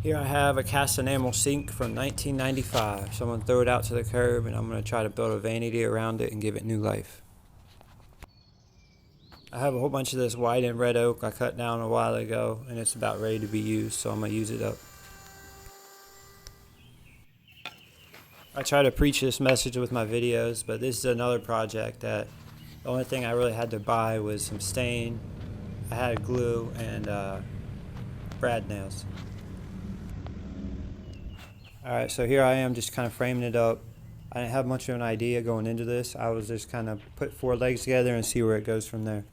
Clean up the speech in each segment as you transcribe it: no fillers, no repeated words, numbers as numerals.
Here I have a cast enamel sink from 1995. Someone threw it out to the curb and I'm going to try to build a vanity around it and give it new life. I have a whole bunch of this white and red oak I cut down a while ago and it's about ready to be used, so I'm going to use it up. I try to preach this message with my videos, but this is another project that the only thing I really had to buy was some stain. I had glue and brad nails. Alright, so here I am just kind of framing it up. I didn't have much of an idea going into this. I was just kind of put four legs together and see where it goes from there.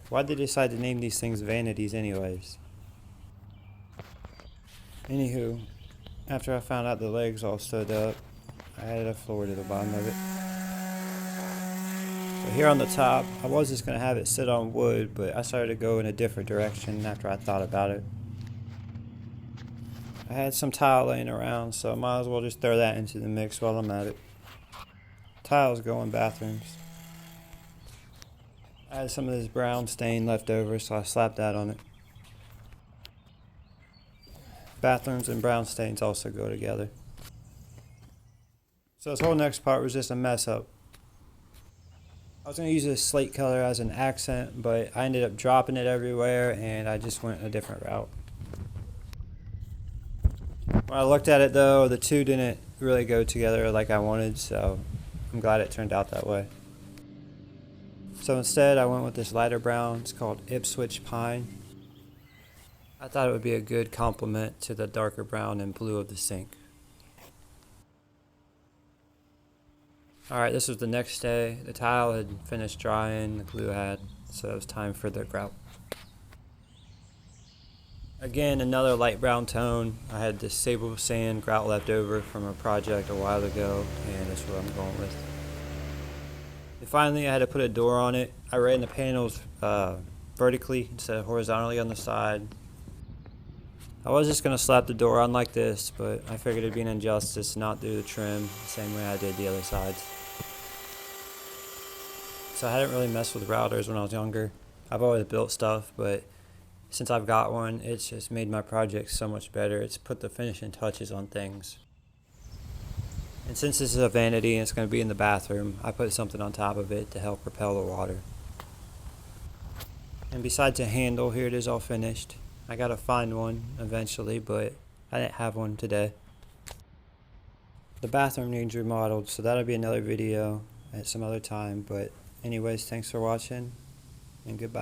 Why'd they decide to name these things vanities anyways? Anywho, after I found out the legs all stood up, I added a floor to the bottom of it. So here on the top, I was just going to have it sit on wood, but I started to go in a different direction after I thought about it. I had some tile laying around, so I might as well just throw that into the mix while I'm at it. Tiles go in bathrooms. I had some of this brown stain left over, so I slapped that on it. Bathrooms and brown stains also go together. So this whole next part was just a mess up. I was going to use this slate color as an accent, but I ended up dropping it everywhere and I just went a different route. When I looked at it though, the two didn't really go together like I wanted, so I'm glad it turned out that way. So instead I went with this lighter brown. It's called Ipswich Pine. I thought it would be a good complement to the darker brown and blue of the sink. Alright, this was the next day. The tile had finished drying, the glue had, so it was time for the grout. Again, another light brown tone. I had this sable sand grout left over from a project a while ago, and that's what I'm going with. And finally, I had to put a door on it. I ran the panels vertically instead of horizontally on the side. I was just going to slap the door on like this, but I figured it'd be an injustice to not do the trim the same way I did the other sides. So I hadn't really messed with routers when I was younger. I've always built stuff, but since I've got one, it's just made my project so much better. It's put the finishing touches on things. And since this is a vanity and it's going to be in the bathroom, I put something on top of it to help repel the water. And besides a handle, here it is all finished. I gotta find one eventually, but I didn't have one today. The bathroom needs remodeled, so that'll be another video at some other time. But anyways, thanks for watching, and goodbye.